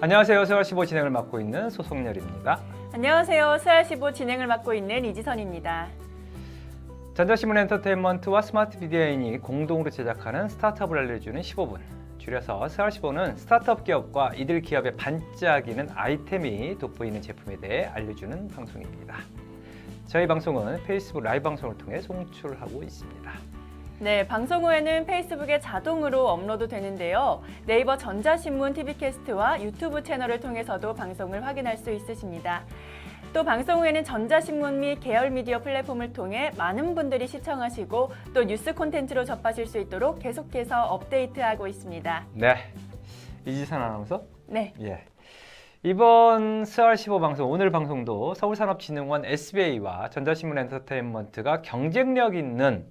안녕하세요. 스알15 진행을 맡고 있는 소송열입니다. 안녕하세요. 스알15 진행을 맡고 있는 이지선입니다. 전자신문 엔터테인먼트와 스마트 미디어인이 공동으로 제작하는 스타트업을 알려주는 15분. 줄여서 스알15는 스타트업 기업과 이들 기업의 반짝이는 아이템이 돋보이는 제품에 대해 알려주는 방송입니다. 저희 방송은 페이스북 라이브 방송을 통해 송출하고 있습니다. 네, 방송 후에는 페이스북에 자동으로 업로드 되는데요. 네이버 전자신문 TV캐스트와 유튜브 채널을 통해서도 방송을 확인할 수 있으십니다. 또 방송 후에는 전자신문 및 계열 미디어 플랫폼을 통해 많은 분들이 시청하시고 또 뉴스 콘텐츠로 접하실 수 있도록 계속해서 업데이트하고 있습니다. 네, 이지선 아나운서. 네. 예. 이번 스알15 방송, 오늘 방송도 서울산업진흥원 SBA와 전자신문 엔터테인먼트가 경쟁력 있는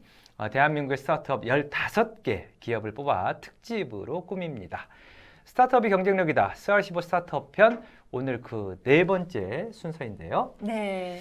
대한민국의 스타트업 15개 기업을 뽑아 특집으로 꾸밉니다. 스타트업이 경쟁력이다. 스알15 스타트업 편, 오늘 그 네 번째 순서인데요. 네.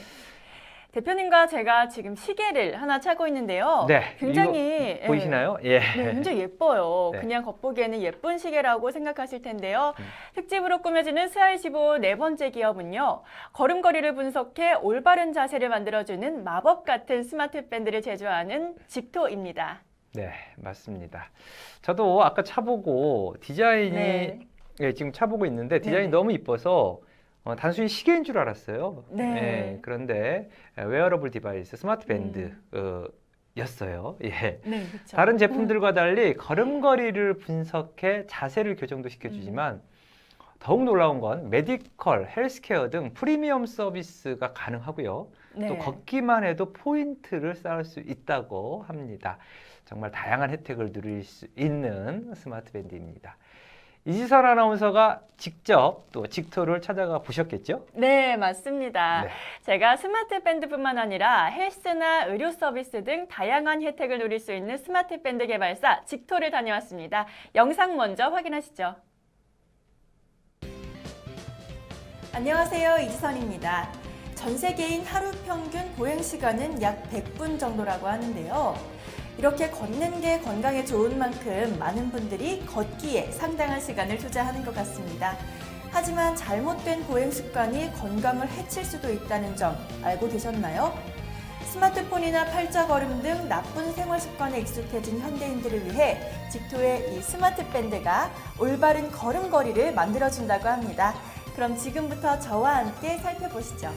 대표님과 제가 지금 시계를 하나 차고 있는데요. 네. 굉장히 보이시나요? 예. 네, 굉장히 예뻐요. 네. 그냥 겉보기에는 예쁜 시계라고 생각하실 텐데요. 특집으로 꾸며지는 스알15 네 번째 기업은요. 걸음걸이를 분석해 올바른 자세를 만들어주는 마법 같은 스마트 밴드를 제조하는 직토입니다. 네, 맞습니다. 저도 아까 차보고 디자인이 네. 예, 지금 차보고 있는데 디자인이 네. 너무 이뻐서 단순히 시계인 줄 알았어요. 네. 예, 그런데 웨어러블 디바이스, 스마트 밴드 였어요. 예. 네, 그렇죠. 다른 제품들과 달리 걸음걸이를 분석해 자세를 교정도 시켜주지만 더욱 놀라운 건 메디컬, 헬스케어 등 프리미엄 서비스가 가능하고요. 네. 또 걷기만 해도 포인트를 쌓을 수 있다고 합니다. 정말 다양한 혜택을 누릴 수 있는 스마트 밴드입니다. 이지선 아나운서가 직접 또 직토를 찾아가 보셨겠죠? 네, 맞습니다. 네. 제가 스마트 밴드뿐만 아니라 헬스나 의료 서비스 등 다양한 혜택을 누릴 수 있는 스마트 밴드 개발사 직토를 다녀왔습니다. 영상 먼저 확인하시죠. 안녕하세요, 이지선입니다. 전 세계인 하루 평균 보행 시간은 약 100분 정도라고 하는데요. 이렇게 걷는 게 건강에 좋은 만큼 많은 분들이 걷기에 상당한 시간을 투자하는 것 같습니다. 하지만 잘못된 보행 습관이 건강을 해칠 수도 있다는 점 알고 계셨나요? 스마트폰이나 팔자걸음 등 나쁜 생활 습관에 익숙해진 현대인들을 위해 직토의 이 스마트 밴드가 올바른 걸음걸이를 만들어준다고 합니다. 그럼 지금부터 저와 함께 살펴보시죠.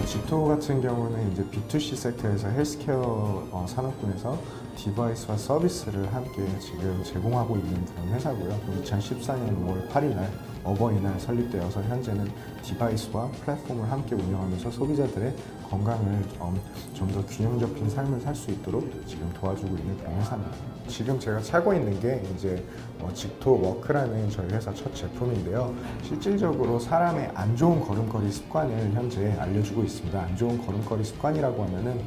직토 같은 경우는 이제 B2C 섹터에서 헬스케어 산업군에서 디바이스와 서비스를 함께 지금 제공하고 있는 그런 회사고요. 2014년 5월 8일 날 어버이날 설립되어서 현재는 디바이스와 플랫폼을 함께 운영하면서 소비자들의 건강을 좀 더 균형 잡힌 삶을 살 수 있도록 지금 도와주고 있는 그런 회사입니다. 지금 제가 차고 있는 게 이제 직토 워크라는 저희 회사 첫 제품인데요. 실질적으로 사람의 안 좋은 걸음걸이 습관을 현재 알려주고 있습니다. 안 좋은 걸음걸이 습관이라고 하면은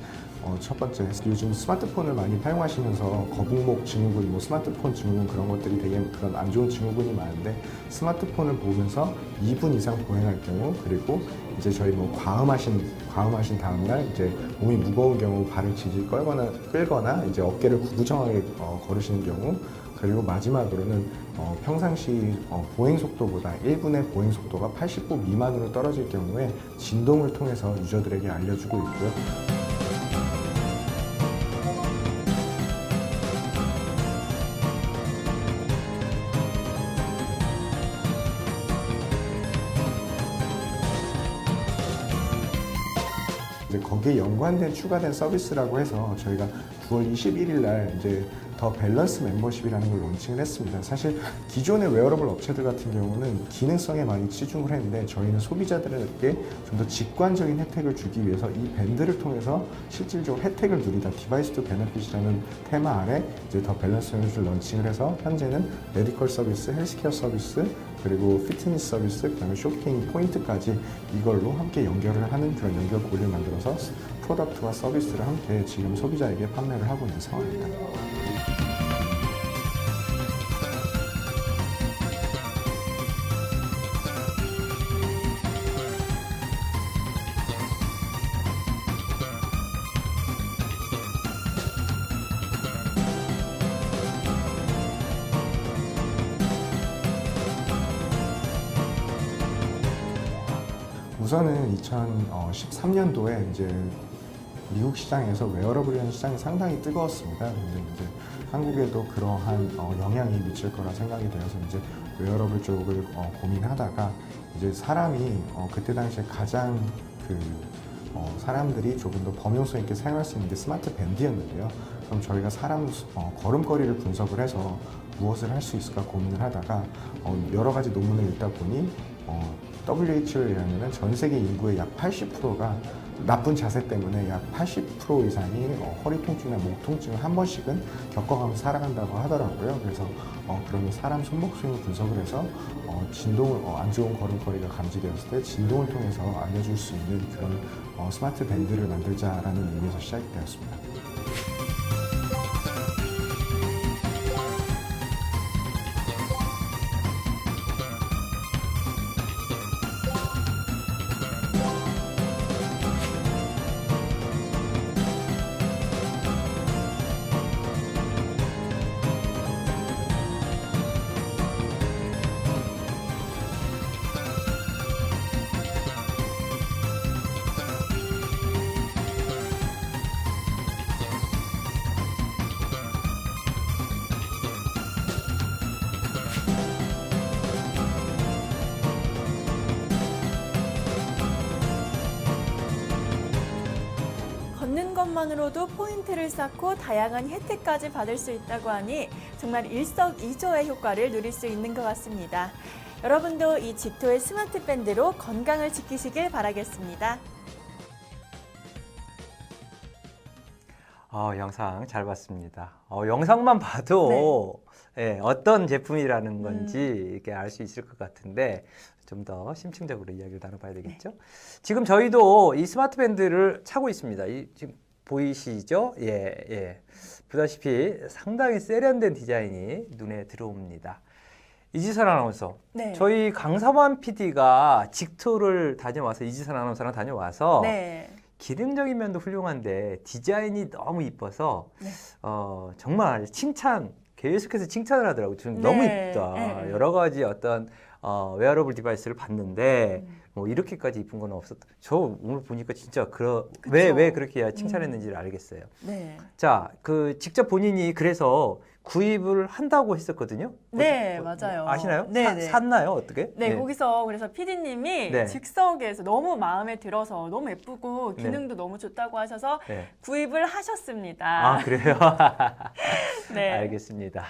첫 번째, 요즘 스마트폰을 많이 사용하시면서 거북목 증후군, 스마트폰 증후군 그런 것들이 되게 그런 안 좋은 증후군이 많은데 스마트폰을 보면서 2분 이상 보행할 경우, 그리고 이제 저희 과음하신 다음날 이제 몸이 무거운 경우 발을 질질 끌거나 이제 어깨를 구부정하게 걸으시는 경우, 그리고 마지막으로는 평상시 보행 속도보다 1분의 보행 속도가 80보 미만으로 떨어질 경우에 진동을 통해서 유저들에게 알려주고 있고요. 이제 거기에 연관된 추가된 서비스라고 해서 저희가 9월 21일 날 이제 더 밸런스 멤버십이라는 걸 론칭을 했습니다. 사실 기존의 웨어러블 업체들 같은 경우는 기능성에 많이 치중을 했는데 저희는 소비자들에게 좀 더 직관적인 혜택을 주기 위해서 이 밴드를 통해서 실질적으로 혜택을 누리다 디바이스 투 베네핏이라는 테마 아래 이제 더 밸런스 멤버십을 론칭을 해서 현재는 메디컬 서비스, 헬스케어 서비스, 그리고 피트니스 서비스, 그다음에 쇼핑 포인트까지 이걸로 함께 연결을 하는 그런 연결고리를 만들어서 프로덕트와 서비스를 함께 지금 소비자에게 판매를 하고 있는 상황입니다. 우선은 2013년도에 이제 미국 시장에서 웨어러블이라는 시장이 상당히 뜨거웠습니다. 근데 이제 한국에도 그러한 영향이 미칠 거라 생각이 되어서 이제 웨어러블 쪽을 고민하다가 이제 사람이 그때 당시에 가장 사람들이 조금 더 범용성 있게 사용할 수 있는 게 스마트 밴드였는데요. 그럼 저희가 사람 걸음걸이를 분석을 해서 무엇을 할 수 있을까 고민을 하다가 여러 가지 논문을 읽다 보니 WHO에 의하면 전 세계 인구의 약 80%가 나쁜 자세 때문에 약 80% 이상이 허리 통증이나 목 통증을 한 번씩은 겪어가면서 살아간다고 하더라고요. 그래서 그러면 사람 손목 스윙을 분석을 해서 진동을 안 좋은 걸음걸이가 감지되었을 때 진동을 통해서 알려줄 수 있는 그런 스마트 밴드를 만들자라는 의미에서 시작이 되었습니다. 걷는 것만으로도 포인트를 쌓고 다양한 혜택까지 받을 수 있다고 하니 정말 일석이조의 효과를 누릴 수 있는 것 같습니다. 여러분도 이 직토의 스마트 밴드로 건강을 지키시길 바라겠습니다. 영상 잘 봤습니다. 영상만 봐도 어떤 제품이라는 건지 이렇게 알 수 있을 것 같은데 좀 더 심층적으로 이야기를 나눠봐야 되겠죠? 지금 저희도 이 스마트 밴드를 차고 있습니다. 지금 보이시죠? 예. 보다시피 상당히 세련된 디자인이 눈에 들어옵니다. 이지선 아나운서, 네. 저희 강삼환 PD가 직토를 다녀와서 이지선 아나운서랑 다녀와서 네. 기능적인 면도 훌륭한데 디자인이 너무 이뻐서 네. 정말 계속해서 칭찬을 하더라고요. 좀 네. 너무 이쁘다. 네. 여러 가지 어떤 웨어러블 디바이스를 봤는데 뭐 이렇게까지 이쁜 건 없었다. 저 오늘 보니까 진짜 왜 그렇게 칭찬했는지를 알겠어요. 네. 자, 직접 본인이 그래서 구입을 한다고 했었거든요. 네, 맞아요. 아시나요? 네. 샀나요? 어떻게? 네, 거기서 그래서 PD님이 네. 즉석에서 너무 마음에 들어서 너무 예쁘고 기능도 너무 좋다고 하셔서 네. 구입을 하셨습니다. 아, 그래요? 네. 알겠습니다.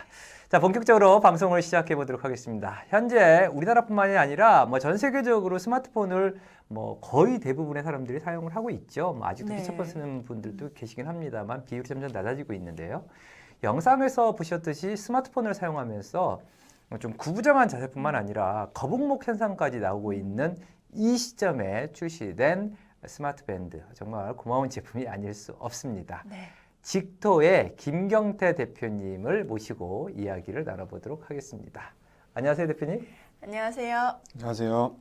자, 본격적으로 방송을 시작해 보도록 하겠습니다. 현재 우리나라뿐만이 아니라 전 세계적으로 스마트폰을 거의 대부분의 사람들이 사용을 하고 있죠. 아직도 네. 피처폰 쓰는 분들도 계시긴 합니다만 비율이 점점 낮아지고 있는데요. 영상에서 보셨듯이 스마트폰을 사용하면서 좀 구부정한 자세뿐만 아니라 거북목 현상까지 나오고 있는 이 시점에 출시된 스마트 밴드, 정말 고마운 제품이 아닐 수 없습니다. 네. 직토의 김경태 대표님을 모시고 이야기를 나눠보도록 하겠습니다. 안녕하세요, 대표님. 안녕하세요. 안녕하세요.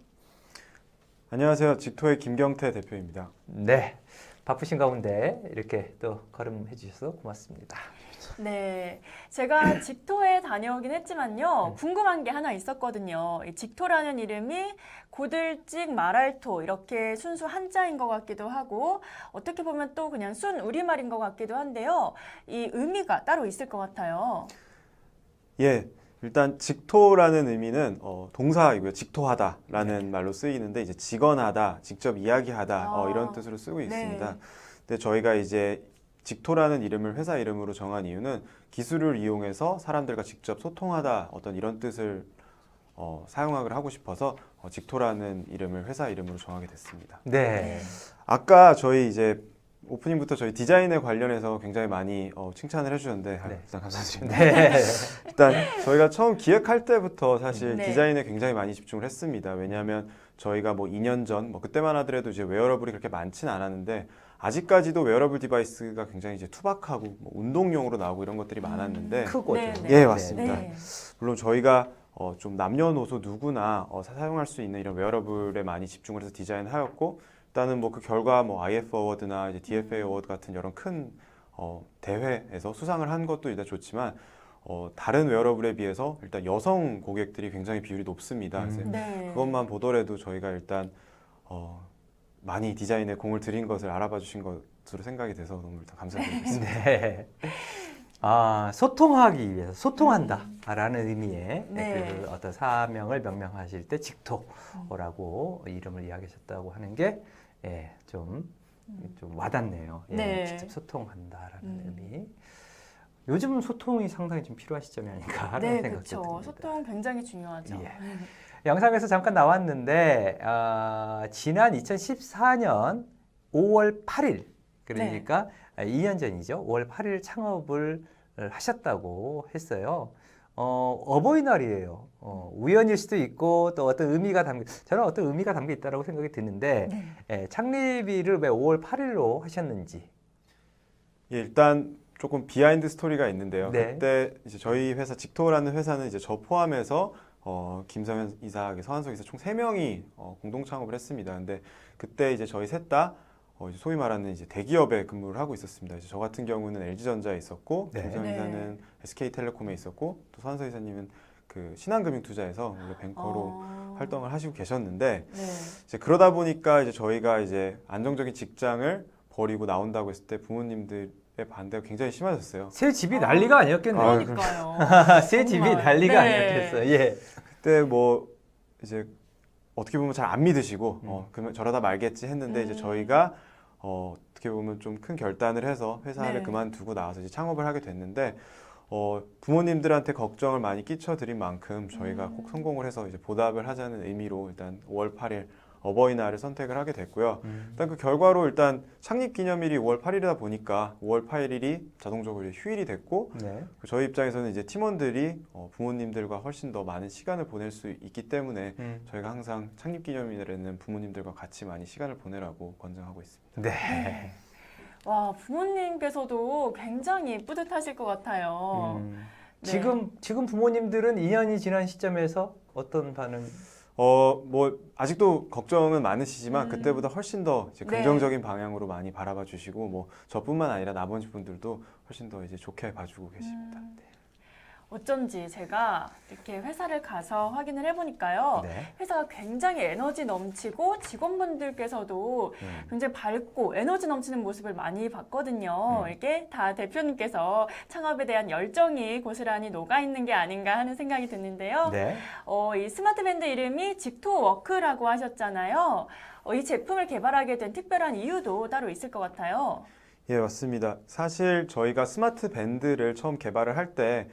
안녕하세요. 직토의 김경태 대표입니다. 네, 바쁘신 가운데 이렇게 또 걸음해 주셔서 고맙습니다. 네, 제가 직토에 다녀오긴 했지만요. 궁금한 게 하나 있었거든요. 이 직토라는 이름이 고들직 말알토 이렇게 순수 한자인 것 같기도 하고 어떻게 보면 또 그냥 순 우리말인 것 같기도 한데요. 이 의미가 따로 있을 것 같아요. 예, 일단 직토라는 의미는 동사이고요. 직토하다라는 말로 쓰이는데 이제 직언하다, 직접 이야기하다 이런 뜻으로 쓰고 있습니다. 네. 근데 저희가 이제 직토라는 이름을 회사 이름으로 정한 이유는 기술을 이용해서 사람들과 직접 소통하다 어떤 이런 뜻을 사용을 하고 싶어서 직토라는 이름을 회사 이름으로 정하게 됐습니다. 네. 아까 저희 이제 오프닝부터 저희 디자인에 관련해서 굉장히 많이 칭찬을 해주셨는데 네. 일단 감사드립니다. 네. 일단 저희가 처음 기획할 때부터 사실 네. 디자인에 굉장히 많이 집중을 했습니다. 왜냐하면 저희가 2년 전 그때만 하더라도 이제 웨어러블이 그렇게 많지는 않았는데 아직까지도 웨어러블 디바이스가 굉장히 이제 투박하고 운동용으로 나오고 이런 것들이 많았는데 크고죠. 네, 네. 예, 맞습니다. 네. 물론 저희가 좀 남녀노소 누구나 사용할 수 있는 이런 웨어러블에 많이 집중을 해서 디자인을 하였고 일단은 그 결과 IF 어워드나 이제 DFA 어워드 같은 이런 큰 대회에서 수상을 한 것도 일단 좋지만 다른 웨어러블에 비해서 일단 여성 고객들이 굉장히 비율이 높습니다. 그래서 네. 그것만 보더라도 저희가 일단 많이 디자인에 공을 들인 것을 알아봐 주신 것으로 생각이 돼서 너무 감사드리겠습니다. 네. 소통하기 위해서 소통한다라는 의미의 네. 그 어떤 사명을 명명하실 때 직토라고 이름을 이야기하셨다고 하는 게 좀 와닿네요. 네. 직접 소통한다라는 의미. 요즘은 소통이 상당히 좀 필요한 시점이 아닌가 하는 네, 생각이 그렇죠. 듭니다. 소통 굉장히 중요하죠. 예. 영상에서 잠깐 나왔는데 지난 2014년 5월 8일 그러니까 2년 전이죠. 5월 8일 창업을 하셨다고 했어요. 어버이날이에요. 우연일 수도 있고 또 어떤 의미가 저는 어떤 의미가 담겨 있다고 생각이 드는데 창립일을 왜 5월 8일로 하셨는지. 예, 일단 조금 비하인드 스토리가 있는데요. 네. 그때 이제 저희 회사 직토라는 회사는 이제 저 포함해서 김성현 이사, 서한석 이사 총 3명이 공동 창업을 했습니다. 근데 그때 이제 저희 셋 다 이제 소위 말하는 이제 대기업에 근무를 하고 있었습니다. 이제 저 같은 경우는 LG전자에 있었고, 네. 김성현 이사는 SK텔레콤에 있었고, 또 서한석 이사님은 그 신한금융투자에서 원래 뱅커로 활동을 하시고 계셨는데, 네. 이제 그러다 보니까 이제 저희가 이제 안정적인 직장을 버리고 나온다고 했을 때 부모님들의 반대가 굉장히 심하셨어요. 새 집이 난리가 아니었겠네요. 그러니까요. 새 집이 정말. 난리가 네. 아니었겠어요. 예. 그때 뭐 이제 어떻게 보면 잘 안 믿으시고 그러면 저러다 말겠지 했는데 이제 저희가 어떻게 보면 좀 큰 결단을 해서 회사를 네. 그만두고 나와서 이제 창업을 하게 됐는데 부모님들한테 걱정을 많이 끼쳐드린 만큼 저희가 꼭 성공을 해서 이제 보답을 하자는 의미로 일단 5월 8일 어버이날을 선택을 하게 됐고요. 일단 그 결과로 일단 창립 기념일이 5월 8일이다 보니까 5월 8일이 자동적으로 휴일이 됐고 네. 저희 입장에서는 이제 팀원들이 부모님들과 훨씬 더 많은 시간을 보낼 수 있기 때문에 저희가 항상 창립 기념일에는 부모님들과 같이 많이 시간을 보내라고 권장하고 있습니다. 네. 와, 부모님께서도 굉장히 뿌듯하실 것 같아요. 네. 지금 부모님들은 2년이 지난 시점에서 어떤 반응? 뭐 아직도 걱정은 많으시지만 그때보다 훨씬 더 이제 네. 긍정적인 방향으로 많이 바라봐 주시고 뭐 저뿐만 아니라 나머지 분들도 훨씬 더 이제 좋게 봐주고 계십니다. 네. 어쩐지 제가 이렇게 회사를 가서 확인을 해보니까요. 네. 회사가 굉장히 에너지 넘치고 직원분들께서도 굉장히 밝고 에너지 넘치는 모습을 많이 봤거든요. 이게 다 대표님께서 창업에 대한 열정이 고스란히 녹아있는 게 아닌가 하는 생각이 드는데요. 네. 이 스마트밴드 이름이 직토워크라고 하셨잖아요. 이 제품을 개발하게 된 특별한 이유도 따로 있을 것 같아요. 예, 맞습니다. 사실 저희가 스마트 밴드를 처음 개발을 할 때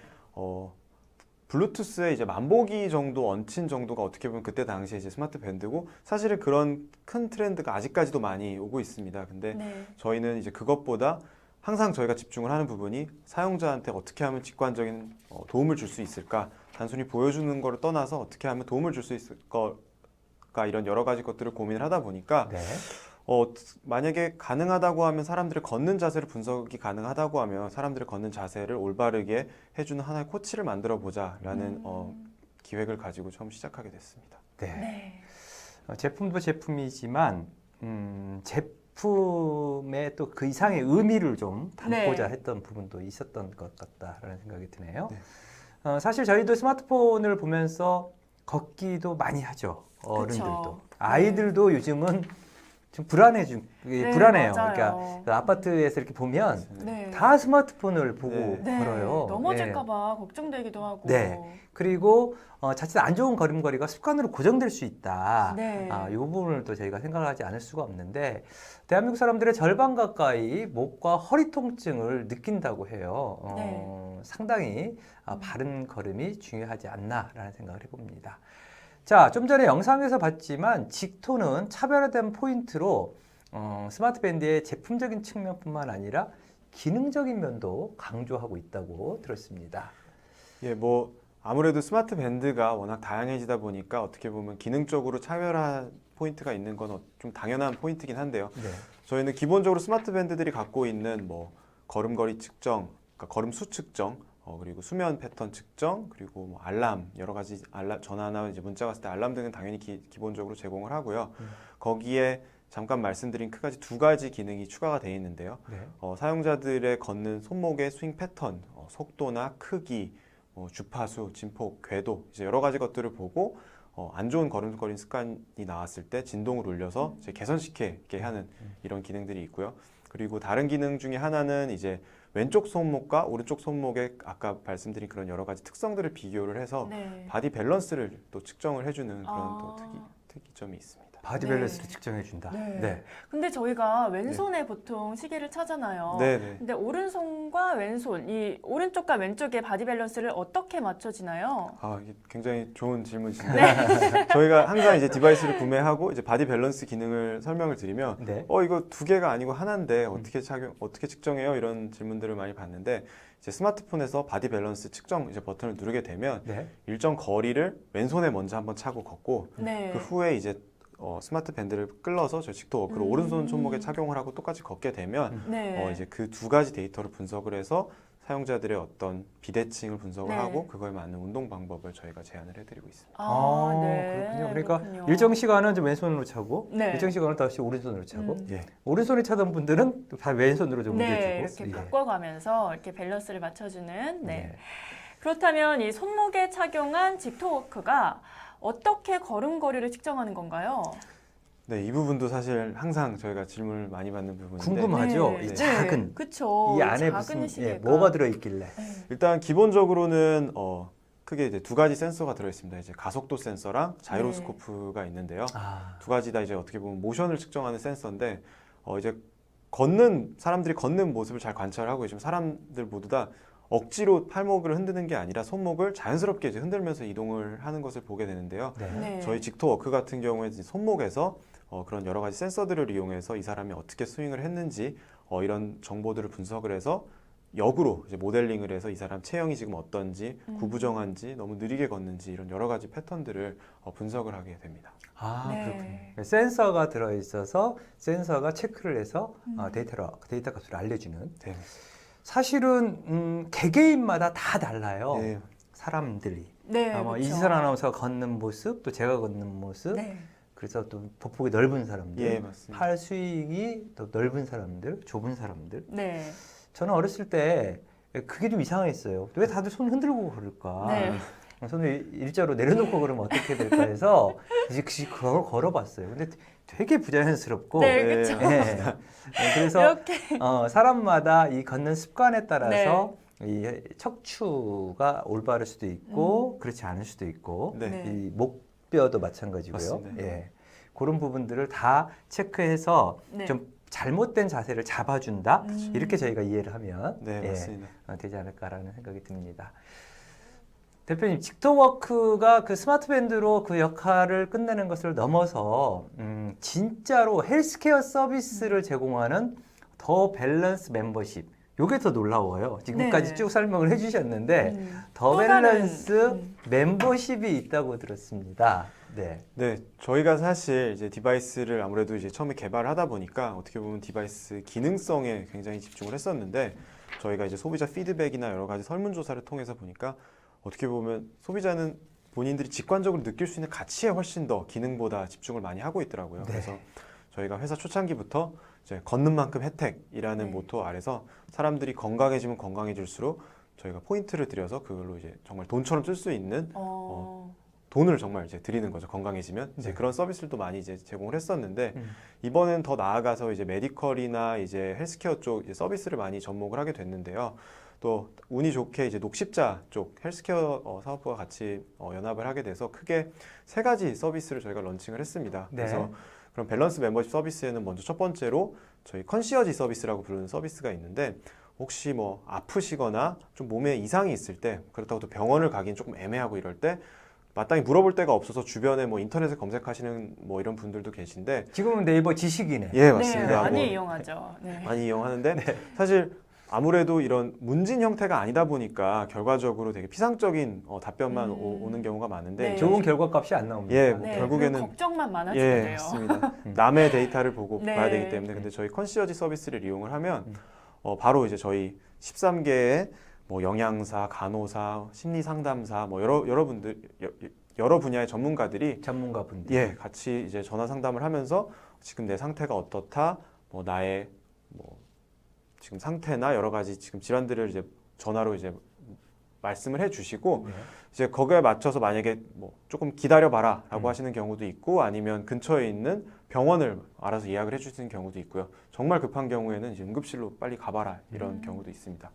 블루투스의 이제 만보기 정도 얹힌 정도가 어떻게 보면 그때 당시에 이제 스마트 밴드고 사실은 그런 큰 트렌드가 아직까지도 많이 오고 있습니다. 근데 네. 저희는 이제 그것보다 항상 저희가 집중을 하는 부분이 사용자한테 어떻게 하면 직관적인 도움을 줄 수 있을까? 단순히 보여주는 거를 떠나서 어떻게 하면 도움을 줄 수 있을까? 이런 여러 가지 것들을 고민을 하다 보니까 네. 만약에 가능하다고 하면 사람들의 걷는 자세를 분석이 가능하다고 하면 사람들의 걷는 자세를 올바르게 해주는 하나의 코치를 만들어 보자라는 기획을 가지고 처음 시작하게 됐습니다. 네. 네. 제품도 제품이지만 제품의 또 그 이상의 의미를 좀 담고자 했던 부분도 있었던 것 같다라는 생각이 드네요. 네. 사실 저희도 스마트폰을 보면서 걷기도 많이 하죠. 어른들도. 그쵸. 아이들도 요즘은 좀 불안해요. 맞아요. 그러니까 그 아파트에서 이렇게 보면 네. 다 스마트폰을 보고 네. 걸어요. 넘어질까봐 걱정되기도 하고. 네. 그리고 자칫 안 좋은 걸음걸이가 습관으로 고정될 수 있다. 네. 이 부분을 또 저희가 생각하지 않을 수가 없는데 대한민국 사람들의 절반 가까이 목과 허리 통증을 느낀다고 해요. 네. 상당히 바른 걸음이 중요하지 않나라는 생각을 해봅니다. 자, 좀 전에 영상에서 봤지만 직토는 차별화된 포인트로 스마트 밴드의 제품적인 측면뿐만 아니라 기능적인 면도 강조하고 있다고 들었습니다. 예, 뭐 아무래도 스마트 밴드가 워낙 다양해지다 보니까 어떻게 보면 기능적으로 차별화한 포인트가 있는 건 좀 당연한 포인트긴 한데요. 네. 저희는 기본적으로 스마트 밴드들이 갖고 있는 뭐 걸음걸이 측정, 그러니까 걸음 수 측정, 그리고 수면 패턴 측정, 그리고 뭐 알람, 여러 가지 알람, 전화나 이제 문자 왔을 때 알람 등은 당연히 기본적으로 제공을 하고요. 거기에 잠깐 말씀드린 크까지 2가지 기능이 추가가 되어 있는데요. 네. 사용자들의 걷는 손목의 스윙 패턴, 속도나 크기, 주파수, 진폭, 궤도 이제 여러 가지 것들을 보고 안 좋은 걸음걸이 습관이 나왔을 때 진동을 울려서 이제 개선시키게 하는 이런 기능들이 있고요. 그리고 다른 기능 중에 하나는 이제 왼쪽 손목과 오른쪽 손목의 아까 말씀드린 그런 여러 가지 특성들을 비교를 해서 네. 바디 밸런스를 또 측정을 해주는 그런 아. 또 특이점이 있습니다. 바디 네. 밸런스를 측정해준다. 네. 근데 저희가 왼손에 보통 시계를 차잖아요. 네네. 근데 오른손과 왼손, 이 오른쪽과 왼쪽의 바디 밸런스를 어떻게 맞춰지나요? 아, 이게 굉장히 좋은 질문이신데 저희가 항상 이제 디바이스를 구매하고 이제 바디 밸런스 기능을 설명을 드리면 네. 이거 두 개가 아니고 하나인데 어떻게 측정해요? 이런 질문들을 많이 받는데 이제 스마트폰에서 바디 밸런스 측정 이제 버튼을 누르게 되면 네. 일정 거리를 왼손에 먼저 한번 차고 걷고 네. 그 후에 이제 스마트 밴드를 끌어서 저 직토워크를 오른손 손목에 착용을 하고 똑같이 걷게 되면 네. 이제 그 두 가지 데이터를 분석을 해서 사용자들의 어떤 비대칭을 분석을 네. 하고 그거에 맞는 운동 방법을 저희가 제안을 해드리고 있습니다. 아, 네. 그렇군요. 그러니까 그렇군요. 일정 시간은 좀 왼손으로 차고 네. 일정 시간은 다시 오른손으로 차고 음. 오른손에 차던 분들은 다 왼손으로 좀 네, 옮겨주고 이렇게 예. 바꿔가면서 이렇게 밸런스를 맞춰주는. 네. 네. 그렇다면 이 손목에 착용한 직토워크가 어떻게 걸음걸이를 측정하는 건가요? 네, 이 부분도 사실 항상 저희가 질문을 많이 받는 부분인데 궁금하죠? 네. 이 작은 그쵸. 이 안에 작은 무슨 시계가. 뭐가 들어있길래 네. 일단 기본적으로는 크게 이제 두 가지 센서가 들어있습니다. 이제 가속도 센서랑 자이로스코프가 있는데요. 아, 두 가지 다 이제 어떻게 보면 모션을 측정하는 센서인데 이제 사람들이 걷는 모습을 잘 관찰하고 계시면 사람들 모두 다 억지로 팔목을 흔드는 게 아니라 손목을 자연스럽게 이제 흔들면서 이동을 하는 것을 보게 되는데요. 네. 네. 저희 직토워크 같은 경우에 이제 손목에서 그런 여러 가지 센서들을 이용해서 이 사람이 어떻게 스윙을 했는지 이런 정보들을 분석을 해서 역으로 이제 모델링을 해서 이 사람 체형이 지금 어떤지 구부정한지 너무 느리게 걷는지 이런 여러 가지 패턴들을 분석을 하게 됩니다. 아 네. 그렇군요. 센서가 들어있어서 센서가 체크를 해서 데이터 값을 알려주는. 네. 사실은 개개인마다 다 달라요. 네. 사람들이. 네, 아마 그쵸. 이지선 아나운서가 걷는 모습, 또 제가 걷는 모습, 네. 그래서 또 보폭이 넓은 사람들, 예, 맞습니다. 팔 스윙이 또 넓은 사람들, 좁은 사람들. 네. 저는 어렸을 때 그게 좀 이상했어요. 왜 다들 손 흔들고 걸을까? 네. 손을 일자로 내려놓고 걸으면 어떻게 될까 해서 이제 그걸 걸어봤어요. 근데 되게 부자연스럽고, 네, 네. 그쵸. 그래서 이렇게. 사람마다 이 걷는 습관에 따라서 이 척추가 올바를 수도 있고 그렇지 않을 수도 있고 네. 네. 이 목뼈도 마찬가지고요. 맞습니다. 예. 그런 부분들을 다 체크해서 네. 좀 잘못된 자세를 잡아준다. 음. 이렇게 저희가 이해를 하면 네, 예, 맞습니다. 되지 않을까라는 생각이 듭니다. 대표님, 직토워크가 그 스마트 밴드로 그 역할을 끝내는 것을 넘어서 진짜로 헬스케어 서비스를 제공하는 더 밸런스 멤버십. 요게 더 놀라워요. 지금까지 네. 쭉 설명을 해주셨는데 더 또 다른, 밸런스 멤버십이 있다고 들었습니다. 네. 네, 저희가 사실 이제 디바이스를 아무래도 이제 처음에 개발을 하다 보니까 어떻게 보면 디바이스 기능성에 굉장히 집중을 했었는데 저희가 이제 소비자 피드백이나 여러 가지 설문조사를 통해서 보니까 어떻게 보면 소비자는 본인들이 직관적으로 느낄 수 있는 가치에 훨씬 더 기능보다 집중을 많이 하고 있더라고요. 네. 그래서 저희가 회사 초창기부터 이제 걷는 만큼 혜택이라는 네. 모토 아래서 사람들이 건강해지면 건강해질수록 저희가 포인트를 들여서 그걸로 이제 정말 돈처럼 쓸 수 있는 돈을 정말 이제 드리는 거죠. 건강해지면 이제 네. 그런 서비스를 또 많이 이제 제공을 했었는데 이번엔 더 나아가서 이제 메디컬이나 이제 헬스케어 쪽 이제 서비스를 많이 접목을 하게 됐는데요. 또 운이 좋게 이제 녹십자 쪽 헬스케어 사업부와 같이 연합을 하게 돼서 크게 세 가지 서비스를 저희가 런칭을 했습니다. 네. 그래서 그럼 밸런스 멤버십 서비스에는 먼저 첫 번째로 저희 컨시어지 서비스라고 부르는 서비스가 있는데 혹시 뭐 아프시거나 좀 몸에 이상이 있을 때 그렇다고 또 병원을 가긴 조금 애매하고 이럴 때 마땅히 물어볼 데가 없어서 주변에 뭐 인터넷에 검색하시는 뭐 이런 분들도 계신데 지금은 네이버 지식이네. 예 네, 맞습니다. 많이 뭐 이용하죠. 네. 많이 이용하는데 사실 아무래도 이런 문진 형태가 아니다 보니까 결과적으로 되게 피상적인 답변만 오는 경우가 많은데 네. 좋은 결과값이 안 나옵니다. 예, 네, 결국에는 그리고 걱정만 예, 많아지는데요. 맞습니다. 남의 데이터를 보고 네. 봐야 되기 때문에 근데 저희 컨시어지 서비스를 이용을 하면 바로 이제 저희 13개의 뭐 영양사, 간호사, 심리 상담사 뭐 여러분들 여러 분야의 전문가들이 전문가분들. 예, 같이 이제 전화 상담을 하면서 지금 내 상태가 어떻다, 뭐 나의 뭐 지금 상태나 여러 가지 지금 질환들을 이제 전화로 이제 말씀을 해주시고 네. 이제 거기에 맞춰서 만약에 뭐 조금 기다려봐라라고 음. 하시는 경우도 있고 아니면 근처에 있는 병원을 알아서 예약을 해주시는 경우도 있고요. 정말 급한 경우에는 이제 응급실로 빨리 가봐라 이런 경우도 있습니다.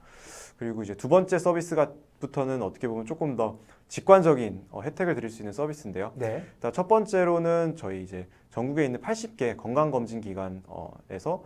그리고 이제 두 번째 서비스부터는 어떻게 보면 조금 더 직관적인 혜택을 드릴 수 있는 서비스인데요. 네. 일단 첫 번째로는 저희 이제 전국에 있는 80개 건강검진기관에서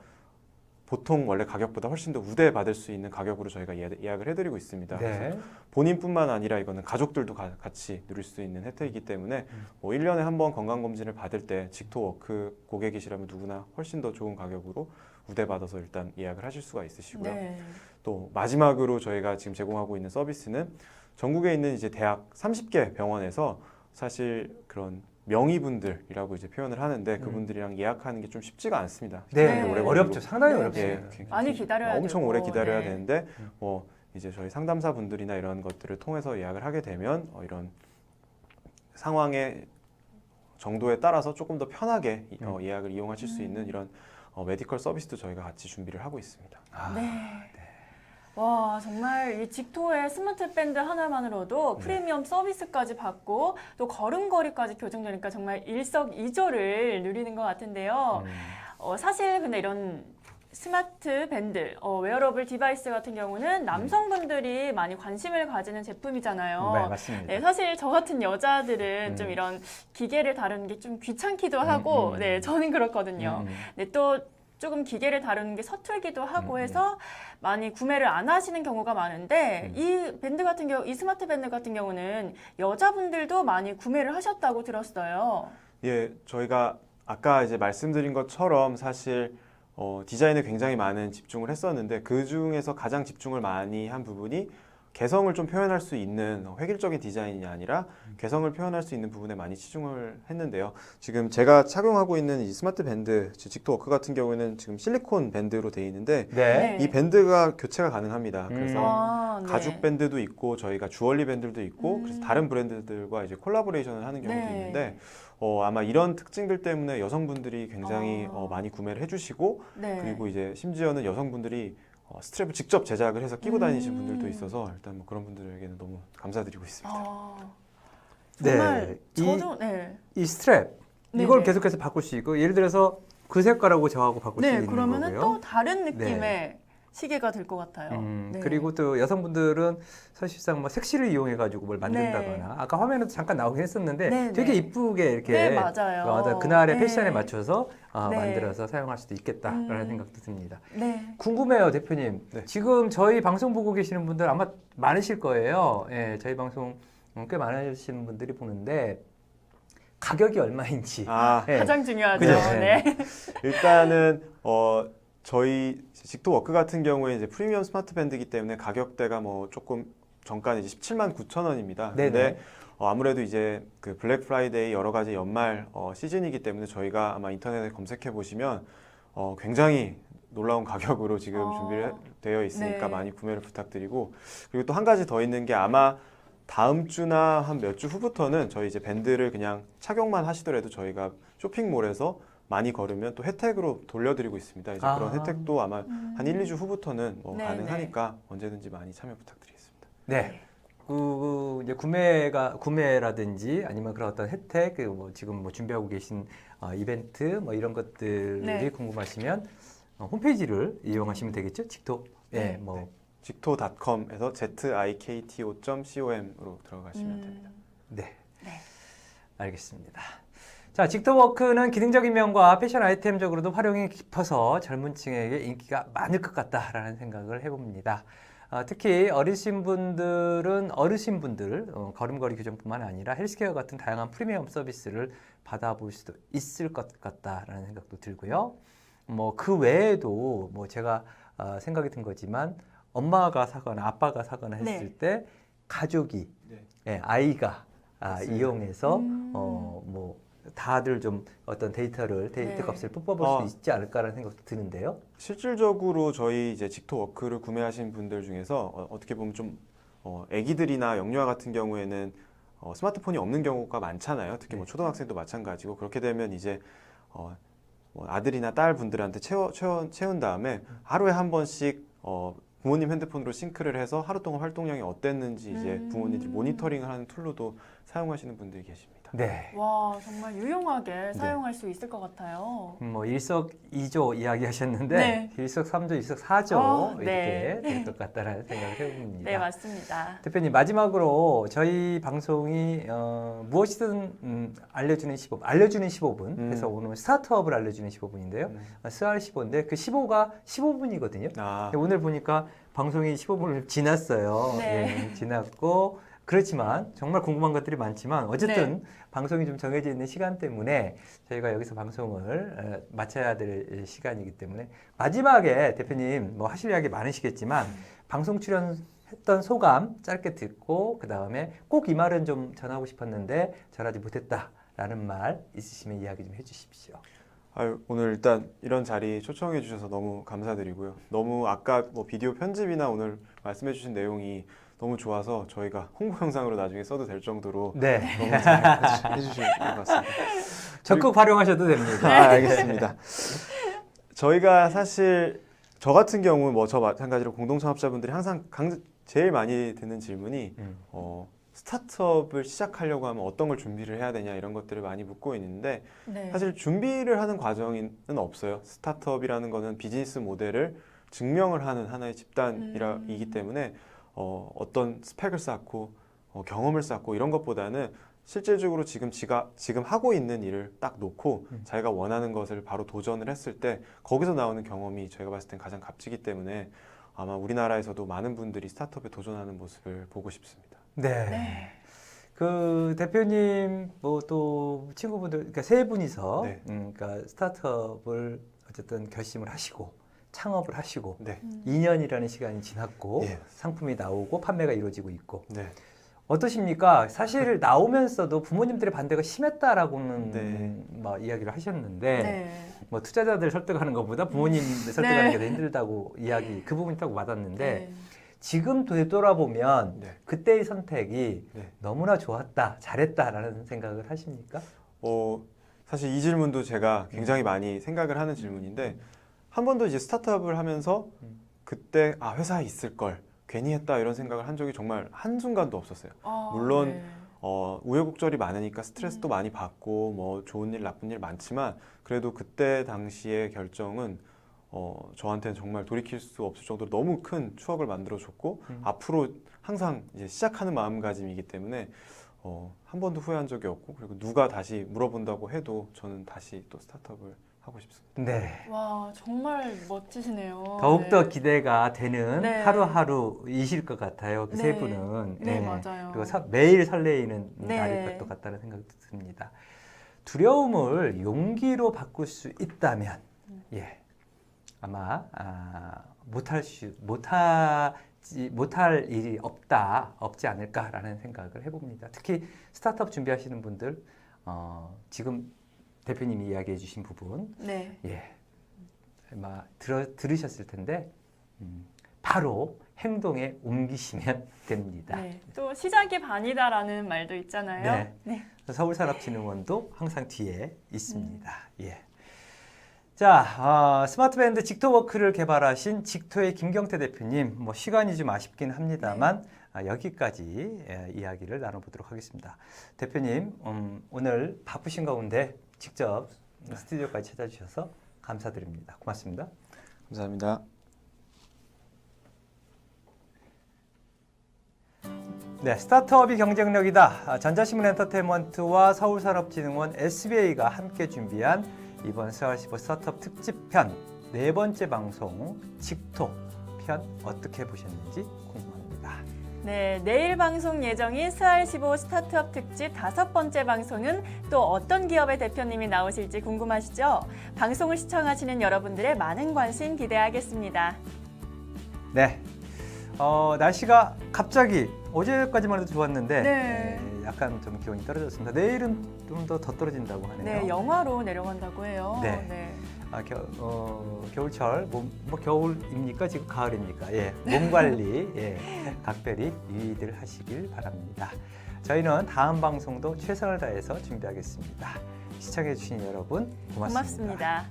보통 원래 가격보다 훨씬 더 우대받을 수 있는 가격으로 저희가 예약을 해드리고 있습니다. 그래서 네. 본인뿐만 아니라 이거는 가족들도 같이 누릴 수 있는 혜택이기 때문에 뭐 1년에 한 번 건강검진을 받을 때 직토워크 고객이시라면 누구나 훨씬 더 좋은 가격으로 우대받아서 일단 예약을 하실 수가 있으시고요. 네. 또 마지막으로 저희가 지금 제공하고 있는 서비스는 전국에 있는 이제 대학 30개 병원에서 사실 그런 명의분들이라고 이제 표현을 하는데 그분들이랑 예약하는 게 좀 쉽지가 않습니다. 네. 굉장히 오래 어렵죠. 걸리고. 상당히 네. 어렵습니다. 많이 기다려야 엄청 되고. 오래 기다려야 네. 되는데 뭐 이제 저희 상담사 분들이나 이런 것들을 통해서 예약을 하게 되면 이런 상황의 정도에 따라서 조금 더 편하게 예약을 이용하실 수 있는 이런 메디컬 서비스도 저희가 같이 준비를 하고 있습니다. 아, 네. 와, 정말 이 직토의 스마트 밴드 하나만으로도 네. 프리미엄 서비스까지 받고 또 걸음걸이까지 교정되니까 정말 일석이조를 누리는 것 같은데요. 사실 근데 이런 스마트 밴드, 웨어러블 디바이스 같은 경우는 남성분들이 많이 관심을 가지는 제품이잖아요. 네, 맞습니다. 네, 사실 저 같은 여자들은 좀 이런 기계를 다루는 게 좀 귀찮기도 하고, 네, 저는 그렇거든요. 네, 또 조금 기계를 다루는 게 서툴기도 하고 해서 많이 구매를 안 하시는 경우가 많은데 이 밴드 같은 경우, 이 스마트 밴드 같은 경우는 여자분들도 많이 구매를 하셨다고 들었어요. 예, 저희가 아까 이제 말씀드린 것처럼 사실 디자인에 굉장히 많은 집중을 했었는데 그 중에서 가장 집중을 많이 한 부분이 개성을 좀 표현할 수 있는 획일적인 디자인이 아니라 개성을 표현할 수 있는 부분에 많이 치중을 했는데요. 지금 제가 착용하고 있는 이 스마트 밴드, 직토워크 같은 경우에는 지금 실리콘 밴드로 되어 있는데 네. 이 밴드가 교체가 가능합니다. 그래서 아, 네. 가죽 밴드도 있고 저희가 주얼리 밴드도 있고 그래서 다른 브랜드들과 이제 콜라보레이션을 하는 경우도 네. 있는데 아마 이런 특징들 때문에 여성분들이 굉장히 아. 많이 구매를 해주시고 네. 그리고 이제 심지어는 여성분들이 스트랩을 직접 제작을 해서 끼고 다니신 분들도 있어서 일단 뭐 그런 분들에게는 너무 감사드리고 있습니다. 아, 정말 네. 저도 이 스트랩 네, 이걸 네. 계속해서 바꿀 수 있고 예를 들어서 그 색깔하고 저하고 바꿀 수 네, 있는 그러면은 거고요. 또 다른 느낌의 네. 시계가 될 것 같아요. 네. 그리고 또 여성분들은 사실상 뭐 색시를 이용해 가지고 뭘 만든다거나 아까 화면에도 잠깐 나오긴 했었는데 네, 되게 네. 이쁘게 이렇게 네, 맞아요. 그날의 네. 패션에 맞춰서 네. 만들어서 사용할 수도 있겠다라는 생각도 듭니다. 네. 궁금해요, 대표님. 네. 지금 저희 방송 보고 계시는 분들 아마 많으실 거예요. 예, 저희 방송 꽤 많으신 분들이 보는데 가격이 얼마인지. 예. 가장 중요하죠. 그죠? 네. 일단은 저희 직토워크 같은 경우에 이제 프리미엄 스마트 밴드이기 때문에 가격대가 뭐 조금 정가는 이제 17만 9천 원입니다. 네네. 근데 아무래도 이제 그 블랙 프라이데이 여러 가지 연말 시즌이기 때문에 저희가 아마 인터넷에 검색해 보시면 굉장히 놀라운 가격으로 지금 준비를 되어 있으니까 네. 많이 구매를 부탁드리고 그리고 또 한 가지 더 있는 게 아마 다음 주나 한 몇 주 후부터는 저희 이제 밴드를 그냥 착용만 하시더라도 저희가 쇼핑몰에서 많이 걸으면 또 혜택으로 돌려드리고 있습니다. 이제 그런 혜택도 아마 한 1, 2주 후부터는 뭐 네, 가능하니까 언제든지 많이 참여 부탁드리겠습니다. 네. 이제 구매라든지 아니면 그런 어떤 혜택, 뭐 지금 뭐 준비하고 계신 이벤트 뭐 이런 것들이 네. 궁금하시면 홈페이지를 이용하시면 되겠죠? 직토. 예, 네. 뭐 직토.com에서 zikto.com으로 들어가시면 됩니다. 네. 네. 알겠습니다. 자, 직토워크는 기능적인 면과 패션 아이템적으로도 활용이 깊어서 젊은 층에게 인기가 많을 것 같다라는 생각을 해봅니다. 특히 어르신분들 걸음걸이 교정뿐만 아니라 헬스케어 같은 다양한 프리미엄 서비스를 받아볼 수도 있을 것 같다라는 생각도 들고요. 뭐 그 외에도 뭐 제가 생각이 든 거지만 엄마가 사거나 아빠가 사거나 했을 네. 때 가족이 네. 예, 아이가 맞습니다. 이용해서 뭐 다들 좀 어떤 데이터 네. 값을 뽑아볼 수 있지 않을까라는 생각도 드는데요. 실질적으로 저희 이제 직토워크를 구매하신 분들 중에서 어떻게 보면 좀 아기들이나 영유아 같은 경우에는 스마트폰이 없는 경우가 많잖아요. 특히 뭐 초등학생도 마찬가지고 그렇게 되면 이제 뭐 아들이나 딸 분들한테 채운 다음에 하루에 한 번씩 부모님 핸드폰으로 싱크를 해서 하루 동안 활동량이 어땠는지 이제 부모님들이 모니터링을 하는 툴로도 사용하시는 분들이 계십니다. 네. 와, 정말 유용하게 사용할 수 있을 것 같아요. 뭐 일석이조 이야기하셨는데 네. 일석삼조, 일석사조 네. 이렇게 될 것 같다라는 생각을 해봅니다. 네, 맞습니다. 대표님 마지막으로 저희 방송이 무엇이든 알려주는 15분 그래서 오늘 스타트업을 알려주는 15분인데요. 스알 15인데 그 15가 15분이거든요. 아, 오늘 보니까 방송이 15분을 지났어요. 네. 예, 지났고 그렇지만 정말 궁금한 것들이 많지만 어쨌든 네. 방송이 좀 정해져 있는 시간 때문에 저희가 여기서 방송을 마쳐야 될 시간이기 때문에 마지막에 대표님 뭐 하실 이야기 많으시겠지만 방송 출연했던 소감 짧게 듣고 그 다음에 꼭 이 말은 좀 전하고 싶었는데 전하지 못했다라는 말 있으시면 이야기 좀 해주십시오. 아유, 오늘 일단 이런 자리 초청해 주셔서 너무 감사드리고요. 너무 아까 뭐 비디오 편집이나 오늘 말씀해 주신 내용이 너무 좋아서 저희가 홍보 영상으로 나중에 써도 될 정도로 네, 너무 잘 해주신 것 같습니다. 적극 활용하셔도 됩니다. 아, 알겠습니다. 저희가 사실 저 같은 경우 뭐 저 마찬가지로 공동창업자분들이 항상 제일 많이 듣는 질문이 스타트업을 시작하려고 하면 어떤 걸 준비를 해야 되냐 이런 것들을 많이 묻고 있는데 네. 사실 준비를 하는 과정은 없어요. 스타트업이라는 거는 비즈니스 모델을 증명을 하는 하나의 집단이기 때문에 어떤 스펙을 쌓고 경험을 쌓고 이런 것보다는 실질적으로 지금 하고 있는 일을 딱 놓고 자기가 원하는 것을 바로 도전을 했을 때 거기서 나오는 경험이 저희가 봤을 땐 가장 값지기 때문에 아마 우리나라에서도 많은 분들이 스타트업에 도전하는 모습을 보고 싶습니다. 네. 네. 그 대표님 뭐 또 친구분들 그러니까 세 분이서 네. 그러니까 스타트업을 어쨌든 결심을 하시고 창업을 하시고 네. 2년이라는 시간이 지났고 예. 상품이 나오고 판매가 이루어지고 있고 네. 어떠십니까? 사실 나오면서도 부모님들의 반대가 심했다라고는 네. 뭐 이야기를 하셨는데 네. 뭐 투자자들 설득하는 것보다 부모님 설득하는 네. 게 더 힘들다고 이야기 그 부분이 딱 와닿는데 네. 지금 되돌아보면 네. 그때의 선택이 네. 너무나 좋았다, 잘했다라는 생각을 하십니까? 사실 이 질문도 제가 굉장히 많이 생각을 하는 질문인데 한 번도 이제 스타트업을 하면서 그때 회사에 있을 걸 괜히 했다 이런 생각을 한 적이 정말 한순간도 없었어요. 물론 네. 우여곡절이 많으니까 스트레스도 많이 받고 뭐 좋은 일 나쁜 일 많지만 그래도 그때 당시의 결정은 저한테는 정말 돌이킬 수 없을 정도로 너무 큰 추억을 만들어줬고 앞으로 항상 이제 시작하는 마음가짐이기 때문에 한 번도 후회한 적이 없고 그리고 누가 다시 물어본다고 해도 저는 다시 또 스타트업을 하고 싶습니다. 네. 와, 정말 멋지시네요. 더욱더 네. 기대가 되는 네. 하루하루이실 것 같아요. 그 세 네. 분은. 네, 맞아요. 그리고 매일 설레이는 네. 날일 것도 같다는 생각이 듭니다. 두려움을 용기로 바꿀 수 있다면, 예, 아마 못할 일이 없지 않을까라는 생각을 해봅니다. 특히 스타트업 준비하시는 분들, 지금 대표님이 이야기해 주신 부분, 네. 예, 아마 들으셨을 텐데 바로 행동에 옮기시면 됩니다. 네. 또 시작이 반이다라는 말도 있잖아요. 네. 네. 서울산업진흥원도 항상 뒤에 있습니다. 예. 자, 스마트밴드 직토워크를 개발하신 직토의 김경태 대표님, 뭐 시간이 좀 아쉽긴 합니다만 여기까지 이야기를 나눠보도록 하겠습니다. 대표님, 오늘 바쁘신 가운데 직접 스튜디오까지 찾아주셔서 감사드립니다. 고맙습니다. 감사합니다. 네, 스타트업이 경쟁력이다. 전자신문 엔터테인먼트와 서울산업진흥원 SBA가 함께 준비한 이번 스알15 스타트업 특집편 네 번째 방송 직토 편 어떻게 보셨는지 궁금합니다. 네, 내일 방송 예정인 스알15 스타트업 특집 5번째 방송은 또 어떤 기업의 대표님이 나오실지 궁금하시죠? 방송을 시청하시는 여러분들의 많은 관심 기대하겠습니다. 네, 날씨가 갑자기 어제까지만 해도 좋았는데 네. 약간 좀 기온이 떨어졌습니다. 내일은 좀 더 떨어진다고 하네요. 네, 영하로 내려간다고 해요. 네. 겨울철 뭐 겨울입니까? 지금 가을입니까? 예, 몸 관리 각별히 유의들 하시길 바랍니다. 저희는 다음 방송도 최선을 다해서 준비하겠습니다. 시청해주신 여러분 고맙습니다. 고맙습니다.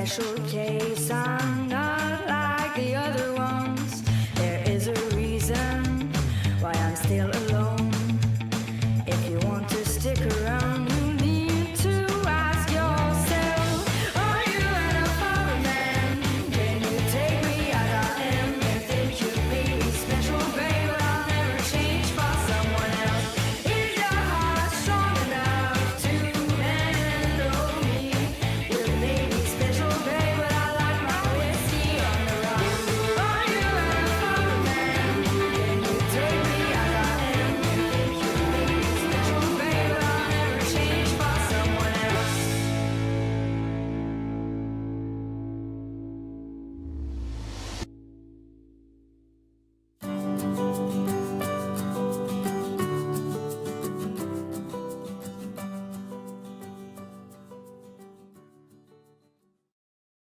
special case. I'm not